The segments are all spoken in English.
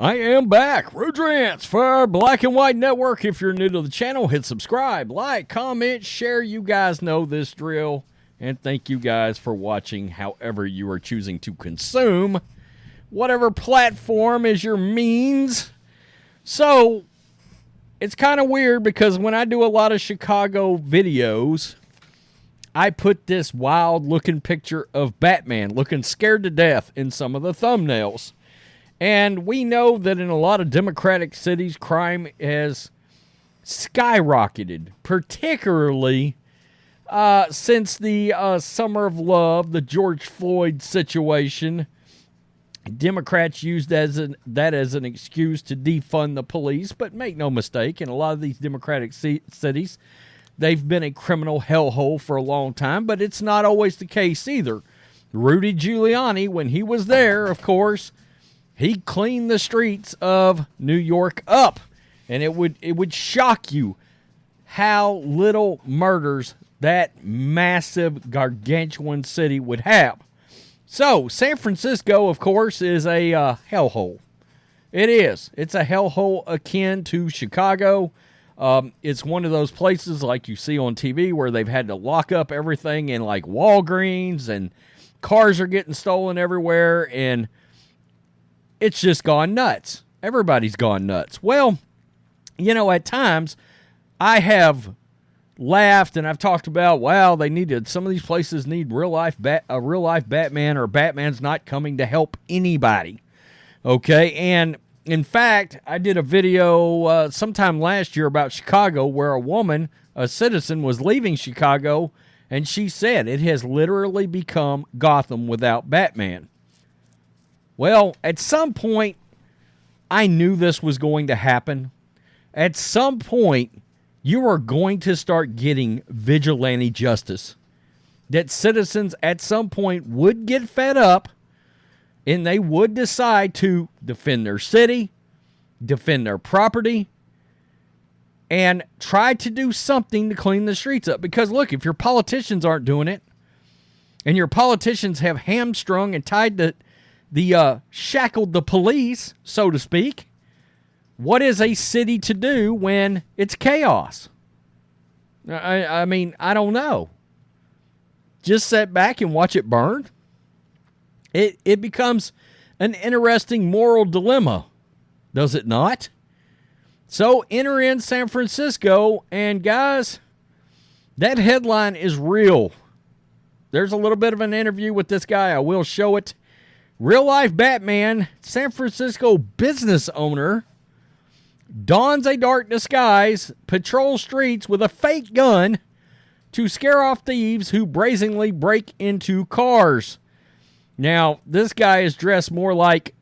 I am back. Rudrance for Black and White Network. If you're new to the channel, hit subscribe, like, comment, share. You guys know this drill. And thank you guys for watching however you are choosing to consume. Whatever platform is your means. So, it's kind of weird because when I do a lot of Chicago videos, I put this wild-looking picture of Batman looking scared to death in some of the thumbnails. And we know that in a lot of democratic cities, crime has skyrocketed, particularly since the Summer of Love, the George Floyd situation. Democrats used that as an excuse to defund the police, but make no mistake, in a lot of these democratic cities, they've been a criminal hellhole for a long time, but it's not always the case either. Rudy Giuliani, when he was there, of course, he cleaned the streets of New York up, and it would shock you how little murders that massive, gargantuan city would have. So, San Francisco, of course, is a hellhole. It is. It's a hellhole akin to Chicago. It's one of those places like you see on TV where they've had to lock up everything in like Walgreens, and cars are getting stolen everywhere, and it's just gone nuts. Everybody's gone nuts. Well, you know, at times I have laughed and I've talked about, wow, some of these places need a real life Batman, or Batman's not coming to help anybody. Okay, and in fact, I did a video sometime last year about Chicago where a citizen, was leaving Chicago, and she said it has literally become Gotham without Batman. Well, at some point, I knew this was going to happen. At some point, you are going to start getting vigilante justice. That citizens at some point would get fed up, and they would decide to defend their city, defend their property, and try to do something to clean the streets up. Because look, if your politicians aren't doing it, and your politicians have hamstrung and shackled the police, so to speak, what is a city to do when it's chaos? I mean, I don't know. Just sit back and watch it burn? It becomes an interesting moral dilemma, does it not? So enter in San Francisco, and guys, that headline is real. There's a little bit of an interview with this guy. I will show it. Real life Batman, San Francisco business owner, dons a dark disguise, patrols streets with a fake gun to scare off thieves who brazenly break into cars. Now, this guy is dressed more like,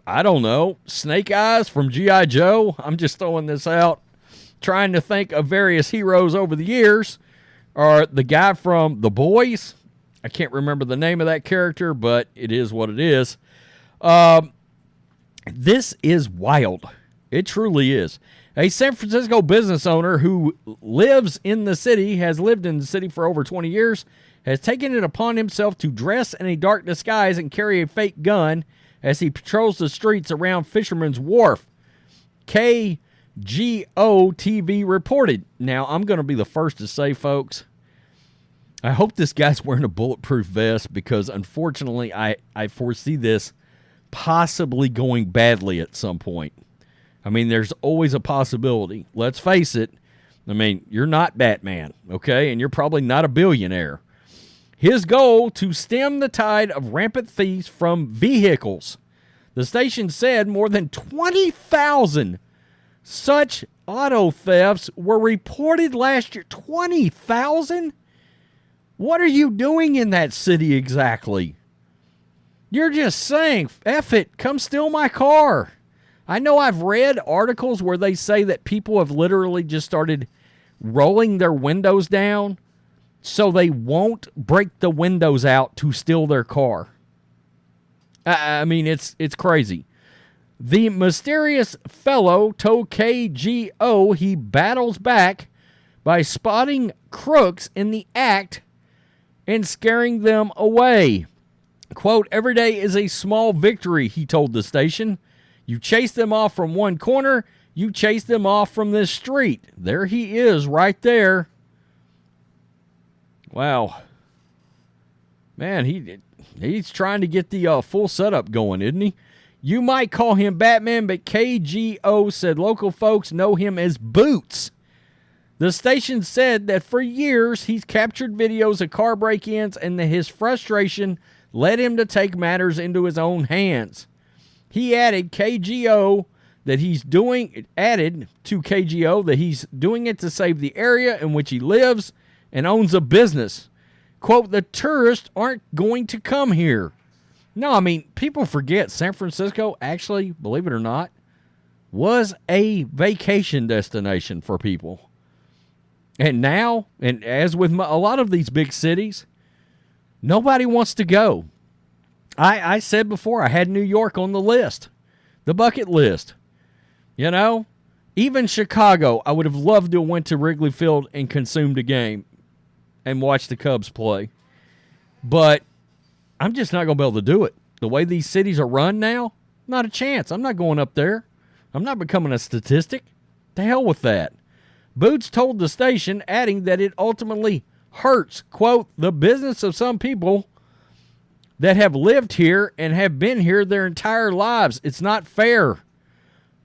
I don't know, Snake Eyes from G.I. Joe. I'm just throwing this out, trying to think of various heroes over the years. Or the guy from The Boys. I can't remember the name of that character, but it is what it is. This is wild. It truly is. A San Francisco business owner who lives in the city, has lived in the city for over 20 years, has taken it upon himself to dress in a dark disguise and carry a fake gun as he patrols the streets around Fisherman's Wharf. KGO-TV reported. Now, I'm going to be the first to say, folks, I hope this guy's wearing a bulletproof vest, because unfortunately I foresee this possibly going badly at some point. I mean, there's always a possibility. Let's face it. I mean, you're not Batman, okay? And you're probably not a billionaire. His goal, to stem the tide of rampant thieves from vehicles. The station said more than 20,000 such auto thefts were reported last year. 20,000? What are you doing in that city exactly? You're just saying, F it, come steal my car. I know I've read articles where they say that people have literally just started rolling their windows down so they won't break the windows out to steal their car. I mean, it's crazy. The mysterious fellow told KGO he battles back by spotting crooks in the act and scaring them away. Quote, "Every day is a small victory," he told the station. You chase them off from one corner, you chase them off from this street. There he is right there. Wow. Man, he's trying to get the full setup going, isn't he? You might call him Batman, but KGO said local folks know him as Boots. The station said that for years he's captured videos of car break-ins and that his frustration led him to take matters into his own hands. He added KGO that he's doing it to save the area in which he lives and owns a business. Quote, the tourists aren't going to come here. No, I mean, people forget San Francisco actually, believe it or not, was a vacation destination for people. And now, and as with a lot of these big cities, nobody wants to go. I said before, I had New York on the list, the bucket list. You know, even Chicago, I would have loved to have went to Wrigley Field and consumed a game and watched the Cubs play. But I'm just not going to be able to do it. The way these cities are run now, not a chance. I'm not going up there. I'm not becoming a statistic. To hell with that. Boots told the station, adding that it ultimately hurts, quote, the business of some people that have lived here and have been here their entire lives. It's not fair.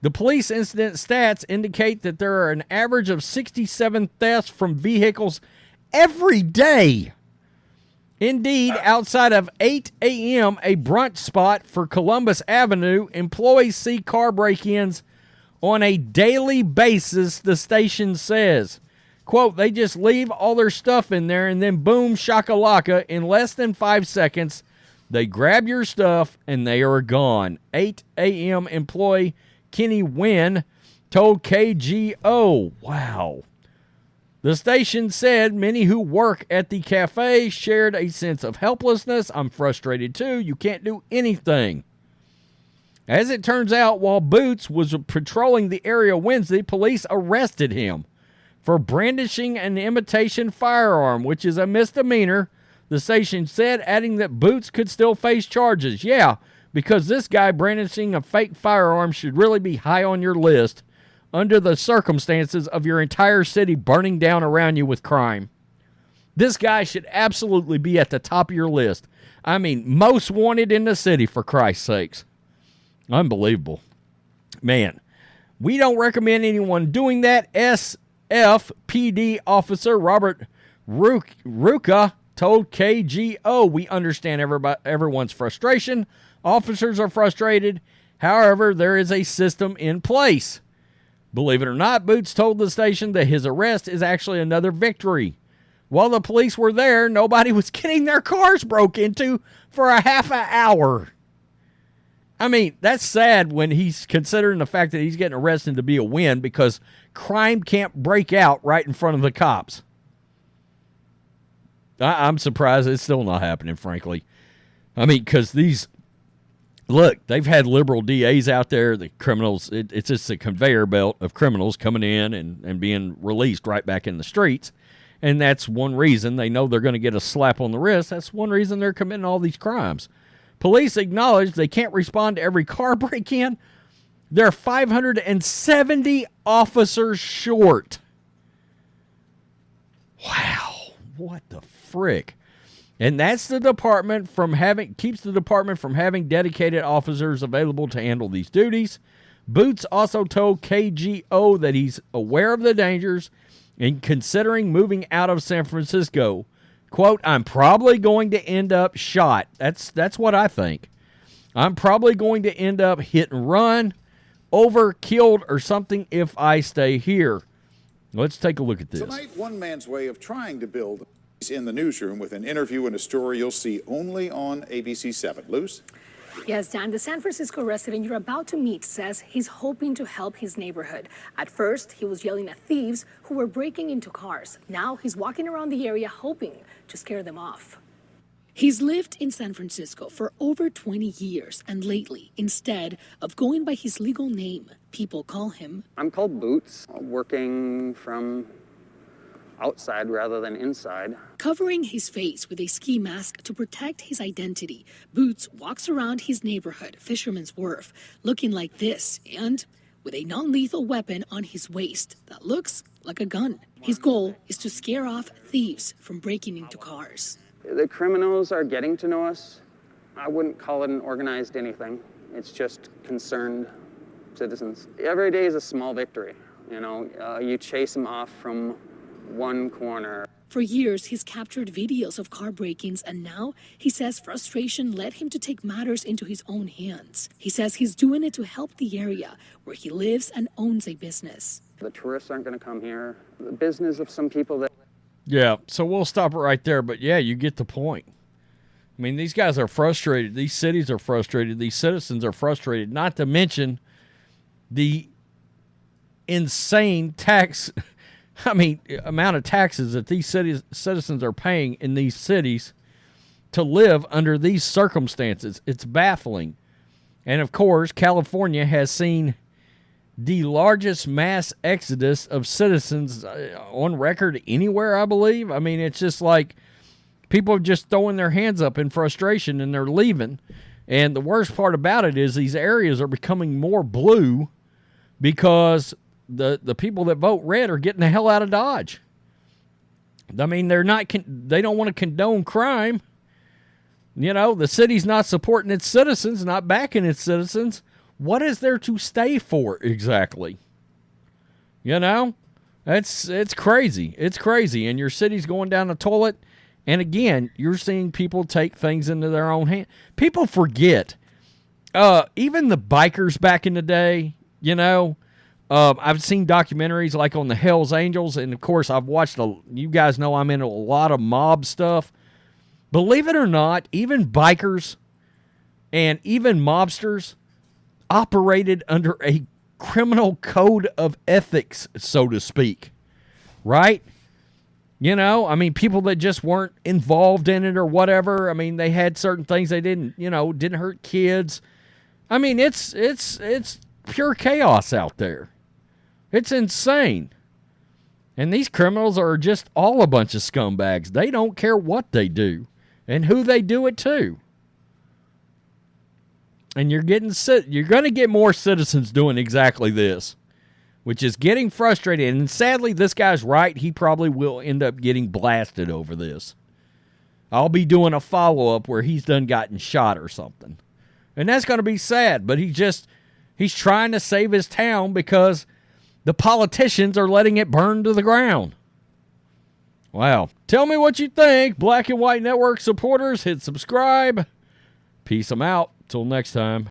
The police incident stats indicate that there are an average of 67 thefts from vehicles every day. Indeed, outside of 8 a.m., a brunch spot for Columbus Avenue, employees see car break-ins on a daily basis, the station says. Quote, they just leave all their stuff in there and then boom, shakalaka, in less than 5 seconds, they grab your stuff and they are gone. 8 a.m. employee Kenny Wynn told KGO. Wow. The station said many who work at the cafe shared a sense of helplessness. I'm frustrated too. You can't do anything. As it turns out, while Boots was patrolling the area Wednesday, police arrested him for brandishing an imitation firearm, which is a misdemeanor, the station said, adding that Boots could still face charges. Yeah, because this guy brandishing a fake firearm should really be high on your list under the circumstances of your entire city burning down around you with crime. This guy should absolutely be at the top of your list. I mean, most wanted in the city, for Christ's sakes. Unbelievable. Man, we don't recommend anyone doing that. SFPD officer Robert Ruka told KGO, we understand everyone's frustration. Officers are frustrated. However, there is a system in place. Believe it or not, Boots told the station that his arrest is actually another victory. While the police were there, nobody was getting their cars broke into for a half an hour. I mean, that's sad when he's considering the fact that he's getting arrested to be a win because crime can't break out right in front of the cops. I'm surprised it's still not happening, frankly. I mean, because they've had liberal DAs out there, the criminals, it's just a conveyor belt of criminals coming in and being released right back in the streets. And that's one reason they know they're going to get a slap on the wrist. That's one reason they're committing all these crimes. Police acknowledge they can't respond to every car break-in. They're 570 officers short. Wow, what the frick? And that's the department keeps the department from having dedicated officers available to handle these duties. Boots also told KGO that he's aware of the dangers and considering moving out of San Francisco. Quote, I'm probably going to end up shot. That's what I think. I'm probably going to end up hit and run, over, killed, or something if I stay here. Let's take a look at this. Tonight, one man's way of trying to build in the newsroom with an interview and a story you'll see only on ABC7. Luce? Yes, Dan, the San Francisco resident you're about to meet says he's hoping to help his neighborhood. At first, he was yelling at thieves who were breaking into cars. Now he's walking around the area hoping to scare them off. He's lived in San Francisco for over 20 years, and lately, instead of going by his legal name, people call him... I'm called Boots, working from outside rather than inside. Covering his face with a ski mask to protect his identity, Boots walks around his neighborhood, Fisherman's Wharf, looking like this and with a non-lethal weapon on his waist that looks like a gun. His goal is to scare off thieves from breaking into cars. The criminals are getting to know us. I wouldn't call it an organized anything. It's just concerned citizens. Every day is a small victory. You know, you chase them off from one corner. For years, he's captured videos of car break-ins, and now he says frustration led him to take matters into his own hands. He says he's doing it to help the area where he lives and owns a business. The tourists aren't going to come here. The business of some people that... Yeah, so we'll stop it right there. But yeah, you get the point. I mean, these guys are frustrated. These cities are frustrated. These citizens are frustrated, not to mention the insane tax... amount of taxes that these citizens are paying in these cities to live under these circumstances. It's baffling. And, of course, California has seen the largest mass exodus of citizens on record anywhere, I believe. I mean, it's just like people are just throwing their hands up in frustration and they're leaving. And the worst part about it is these areas are becoming more blue because the people that vote red are getting the hell out of Dodge. I mean, they don't want to condone crime. You know, the city's not supporting its citizens, not backing its citizens. What is there to stay for exactly? You know, it's crazy. It's crazy. And your city's going down the toilet. And again, you're seeing people take things into their own hand. People forget. Even the bikers back in the day, you know, I've seen documentaries like on the Hells Angels, and of course I've watched, you guys know I'm into a lot of mob stuff. Believe it or not, even bikers and even mobsters operated under a criminal code of ethics, so to speak, right? You know, I mean, people that just weren't involved in it or whatever. I mean, they had certain things they didn't hurt kids. I mean, it's pure chaos out there. It's insane. And these criminals are just all a bunch of scumbags. They don't care what they do and who they do it to. And you're going to get more citizens doing exactly this, which is getting frustrated. And sadly, this guy's right. He probably will end up getting blasted over this. I'll be doing a follow-up where he's done gotten shot or something. And that's going to be sad, but he's trying to save his town because the politicians are letting it burn to the ground. Wow. Tell me what you think. Black and White Network supporters, hit subscribe. Peace. I'm out. Till next time.